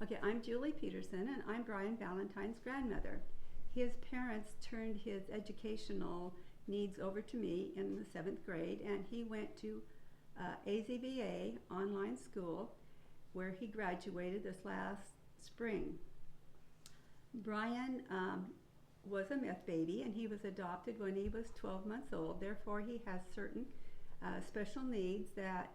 Okay, I'm Julie Peterson, and I'm Brian Valentine's grandmother. His parents turned his educational needs over to me in the 7th grade, and he went to AZVA online school where he graduated this last spring. Brian was a meth baby, and he was adopted when he was 12 months old. Therefore, he has certain special needs that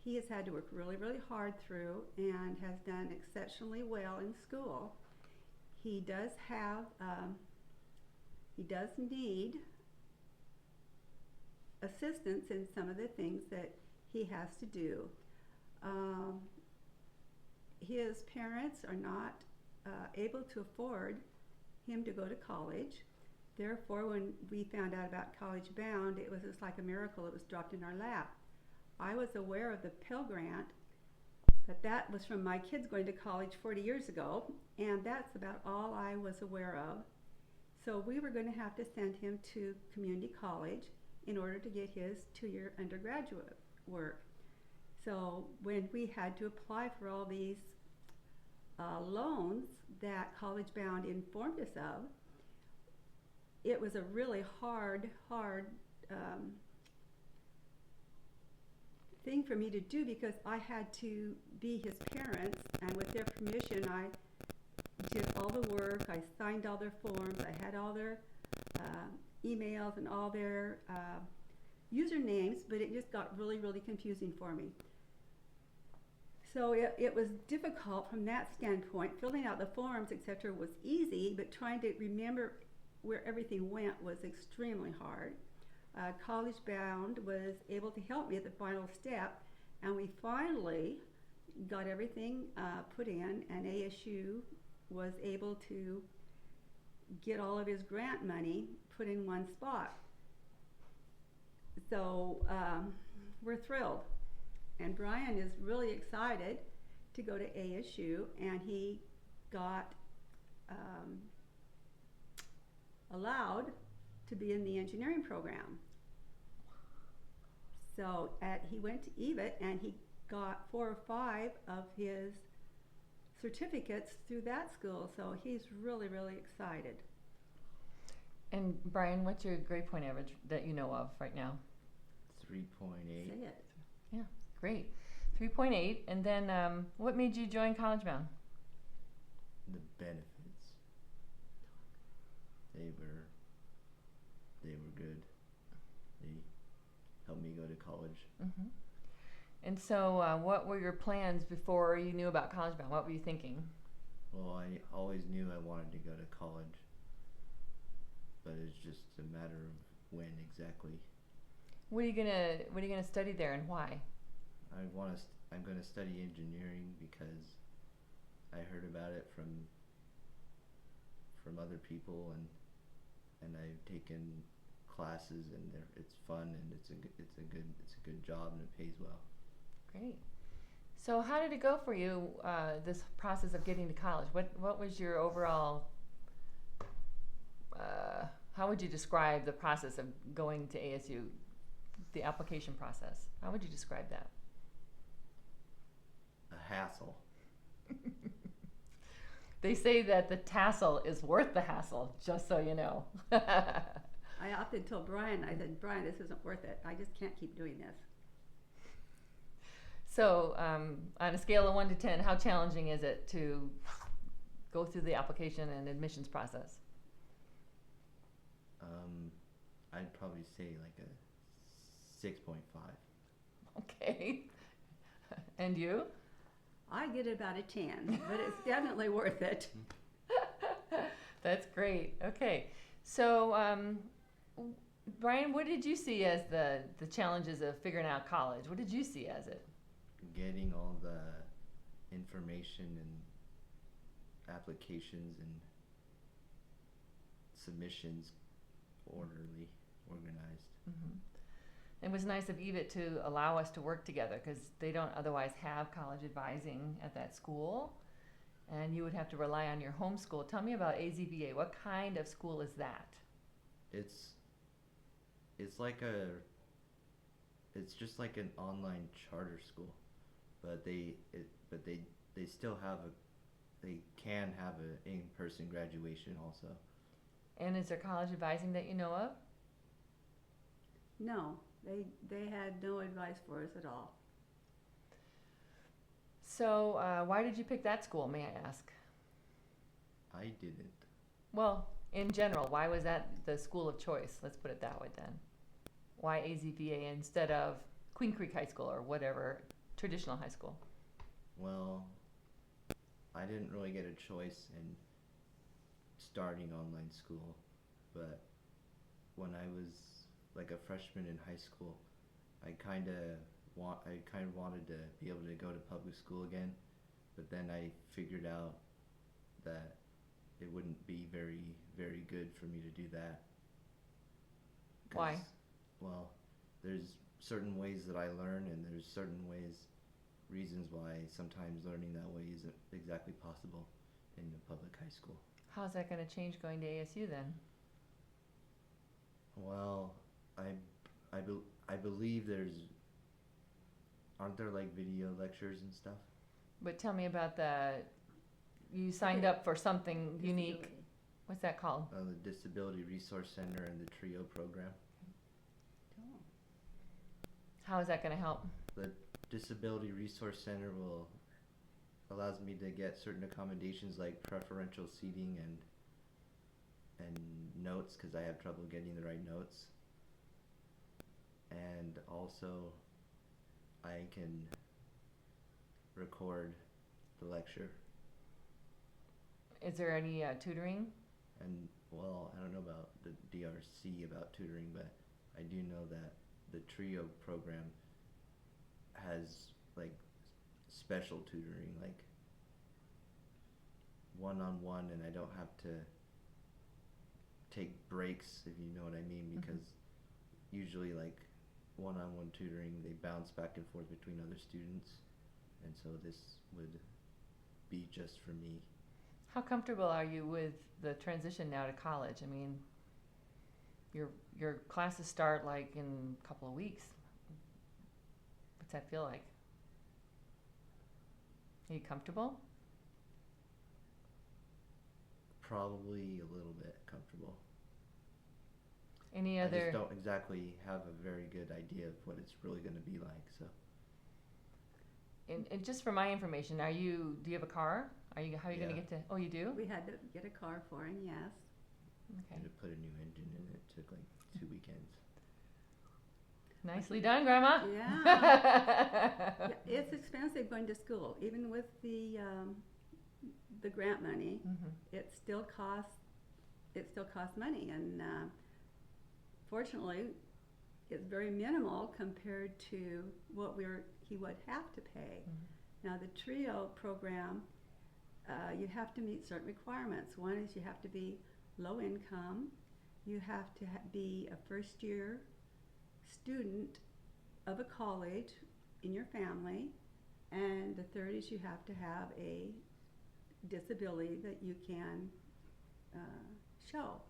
he has had to work really, really hard through and has done exceptionally well in school. He does have, he does need assistance in some of the things that he has to do. His parents are not able to afford him to go to college. Therefore, when we found out about College Bound, it was just like a miracle. It was dropped in our lap. I was aware of the Pell Grant, but that was from my kids going to college 40 years ago, and that's about all I was aware of. So we were going to have to send him to community college in order to get his 2-year undergraduate work. So when we had to apply for all these loans that College Bound informed us of, it was a really hard thing for me to do because I had to be his parents, and with their permission I did all the work. I signed all their forms, I had all their emails and all their usernames, but it just got really, really confusing for me. So it was difficult from that standpoint. Filling out the forms, etc. was easy, but trying to remember where everything went was extremely hard. College Bound was able to help me at the final step, and we finally got everything put in, and ASU was able to get all of his grant money put in one spot. So we're thrilled, and Brian is really excited to go to ASU, and he got allowed to be in the engineering program. So he went to EVIT, and he got 4 or 5 of his certificates through that school, so he's really, really excited. And Brian, what's your grade point average that you know of right now? 3.8. Say it. Yeah, great. 3.8. And then what made you join College Bound? The benefits. They were good. They helped me go to college. Mm-hmm. And so what were your plans before you knew about College Bound? What were you thinking? Well, I always knew I wanted to go to college, but it's just a matter of when exactly. What are you gonna study there, and why? I'm gonna study engineering because I heard about it from other people, and I've taken classes, and it's fun, and it's a good job, and it pays well. Great. So how did it go for you, this process of getting to college? What was your overall, how would you describe the process of going to ASU, the application process? How would you describe that? A hassle. They say that the tassel is worth the hassle, just so you know. I often told Brian, I said, Brian, this isn't worth it. I just can't keep doing this. So on a scale of 1 to 10, how challenging is it to go through the application and admissions process? I'd probably say like a 6.5. Okay. And you? I get about a 10, but it's definitely worth it. That's great. Okay. So, Brian, what did you see as the challenges of figuring out college? What did you see as it? Getting all the information and applications and submissions organized. Mm-hmm. It was nice of EVIT to allow us to work together because they don't otherwise have college advising at that school, and you would have to rely on your home school. Tell me about AZVA. What kind of school is that? It's just like an online charter school, but they still have they can have an in-person graduation also. And is there college advising that you know of? No, they had no advice for us at all. So why did you pick that school, may I ask? I didn't. Well, in general, why was that the school of choice? Let's put it that way then. Why AZVA instead of Queen Creek High School or whatever traditional high school? Well, I didn't really get a choice in starting online school, but when I was like a freshman in high school, I kind of wanted to be able to go to public school again, but then I figured out that it wouldn't be very, very good for me to do that. Why? Well, there's certain ways that I learn, and there's certain reasons why sometimes learning that way isn't exactly possible in a public high school. How's that going to change going to ASU then? Well, I believe aren't there like video lectures and stuff? But tell me about you signed Okay. up for something unique. Disability. What's that called? The Disability Resource Center and the TRIO program. Oh. How is that going to help? The Disability Resource Center allows me to get certain accommodations like preferential seating and notes, because I have trouble getting the right notes. And also I can record the lecture. Is there any tutoring? And well, I don't know about the DRC about tutoring, but I do know that the TRIO program has like special tutoring, like one-on-one, and I don't have to take breaks, if you know what I mean, because usually like one-on-one tutoring, they bounce back and forth between other students, and so this would be just for me. How comfortable are you with the transition now to college? I mean, your classes start like in a couple of weeks. What's that feel like? Are you comfortable? Probably a little bit comfortable. Any I other? just don't exactly have a very good idea of what it's really going to be like. So. And just for my information, do you have a car? How are you going to Yeah. get to? Oh, you do? We had to get a car for him, yes. I Okay. had to put a new engine in it. Took like 2 weekends. Nicely done, Grandma. Yeah. Yeah, it's expensive going to school, even with the grant money. Mhm. It still costs money, and fortunately, it's very minimal compared to what he would have to pay. Mhm. Now, the TRIO program, you have to meet certain requirements. One is you have to be low income, you have to be a first year student of a college in your family, and the third is you have to have a disability that you can show.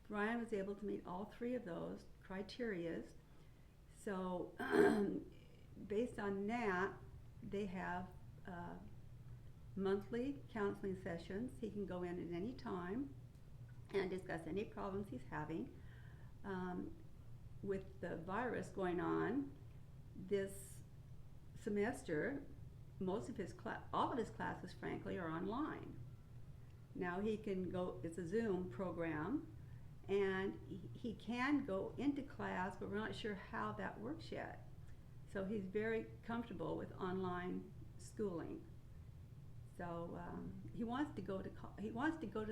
Brian was able to meet all three of those criterias, so based on that, they have monthly counseling sessions. He can go in at any time and discuss any problems he's having. With the virus going on this semester, all of his classes, frankly, are online. Now he can go, it's a Zoom program, and he can go into class, but we're not sure how that works yet. So he's very comfortable with online schooling. So he wants to go to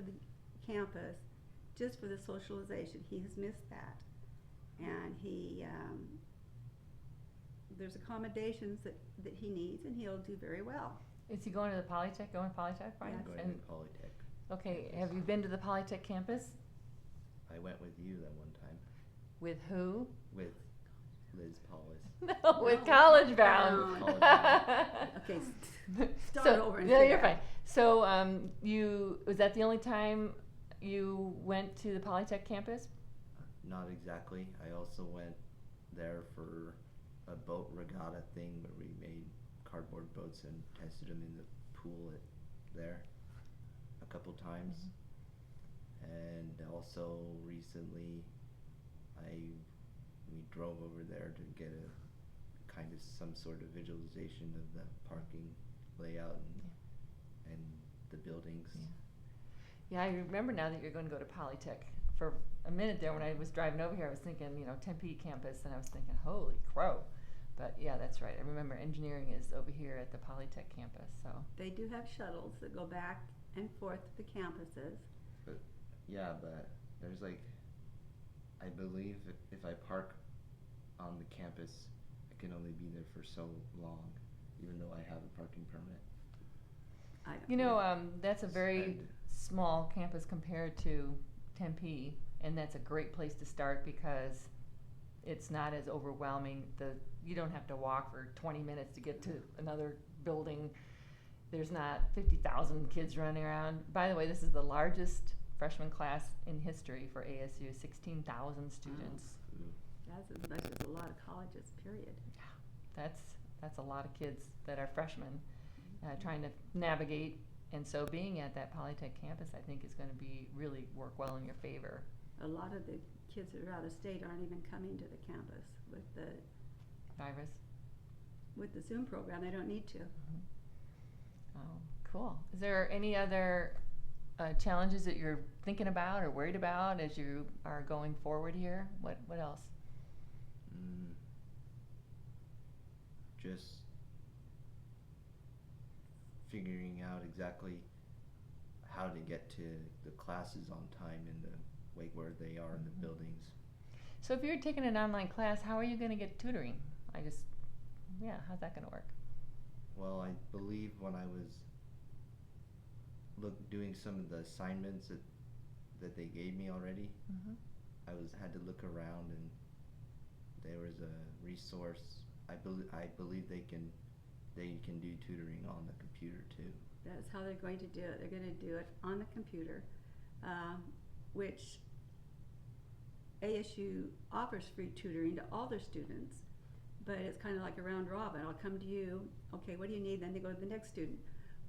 the campus just for the socialization. He has missed that, and there's accommodations that he needs, and he'll do very well. Is he going to the Polytech? Going to Polytech, Brian? Yes. Going to Polytech. Okay. Have you been to the Polytech campus? I went with you that one time. With who? With Liz Paulus. No, with No. College Bound. College Bound. Okay, start over and no, say you're that. fine. So, was that the only time you went to the Polytech campus? Not exactly. I also went there for a boat regatta thing where we made cardboard boats and tested them in the pool there. couple times. And also recently we drove over there to get a kind of some sort of visualization of the parking layout and the buildings. Yeah, I remember now that you're going to go to Polytech. For a minute there when I was driving over here, I was thinking, Tempe campus, and I was thinking, holy crow. But yeah, that's right. I remember engineering is over here at the Polytech campus. So They do have shuttles that go back and forth to the campuses. But there's I believe if I park on the campus, I can only be there for so long, even though I have a parking permit. I don't know. That's a very small campus compared to Tempe, and that's a great place to start because it's not as overwhelming. You don't have to walk for 20 minutes to get to another building. There's not 50,000 kids running around. By the way, this is the largest freshman class in history for ASU, 16,000 students. That's as much as a lot of colleges, period. Yeah, that's a lot of kids that are freshmen trying to navigate. And so being at that Polytech campus, I think, is going to really work well in your favor. A lot of the kids that are out of state aren't even coming to the campus with the virus. With the Zoom program, they don't need to. Oh, cool. Is there any other challenges that you're thinking about or worried about as you are going forward here? What else? Just figuring out exactly how to get to the classes on time in the where they are in the buildings. So if you're taking an online class, how are you going to get tutoring? How's that going to work? Well, I believe when I was doing some of the assignments that they gave me already, I had to look around, and there was a resource. I believe they can do tutoring on the computer too. That's how they're going to do it. They're going to do it on the computer, which ASU offers free tutoring to all their students, but it's kind of like a round robin. I'll come to you, okay, what do you need? Then they go to the next student.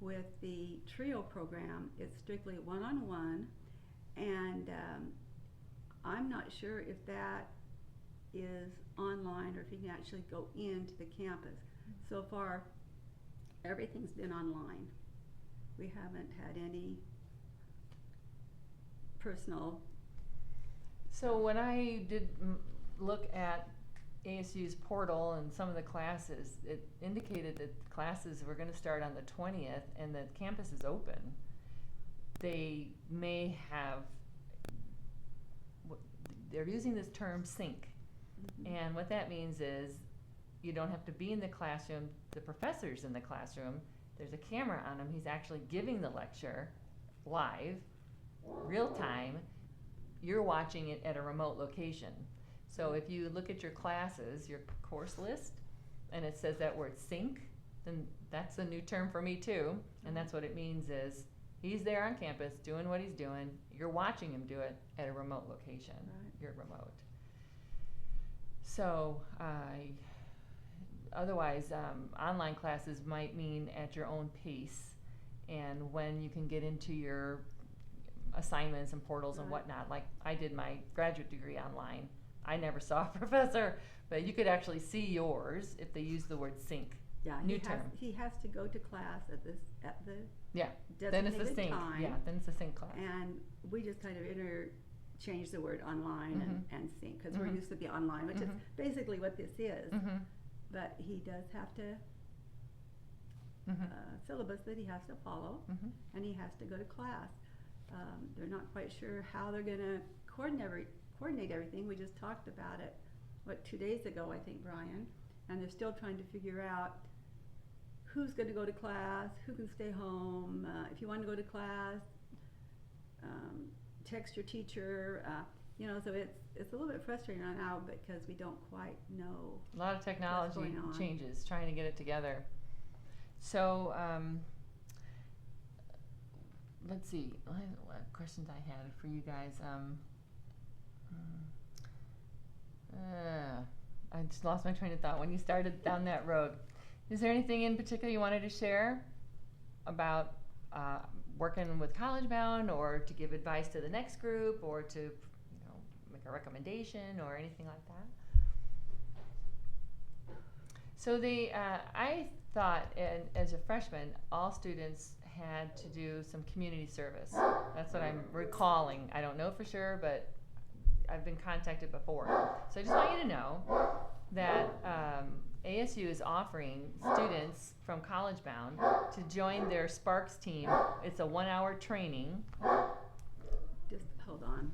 With the TRIO program, it's strictly one-on-one, and I'm not sure if that is online or if you can actually go into the campus. So far, everything's been online. We haven't had any personal. So when I did look at ASU's portal and some of the classes, it indicated that classes were going to start on the 20th and the campus is open. They may have, they're using this term sync. And what that means is you don't have to be in the classroom. The professor's in the classroom. There's a camera on him. He's actually giving the lecture live, real time. You're watching it at a remote location. So if you look at your classes, your course list, and it says that word sync, then that's a new term for me too. And that's what it means is he's there on campus doing what he's doing. You're watching him do it at a remote location. Right. You're remote. So otherwise, online classes might mean at your own pace and when you can get into your assignments and portals and whatnot. Like I did my graduate degree online. I never saw a professor, but you could actually see yours if they use the word sync. Yeah, he has to go to class at the then it's a designated sync. time. Yeah, then it's a sync class. And we just kind of interchange the word online and sync because we're used to the online, which is basically what this is. But he does have to syllabus that he has to follow, and he has to go to class. They're not quite sure how they're going to coordinate everything. We just talked about it, 2 days ago, I think, Brian, and they're still trying to figure out who's going to go to class, who can stay home. If you want to go to class, text your teacher. So it's a little bit frustrating right now because we don't quite know. A lot of technology what's going on. changes, trying to get it together. So let's see, what questions I had for you guys. I just lost my train of thought when you started down that road. Is there anything in particular you wanted to share about working with College Bound, or to give advice to the next group, or to make a recommendation or anything like that? So I thought as a freshman, all students had to do some community service. That's what I'm recalling. I don't know for sure, but I've been contacted before. So I just want you to know that ASU is offering students from College Bound to join their Sparks team. It's a 1-hour training. Just hold on.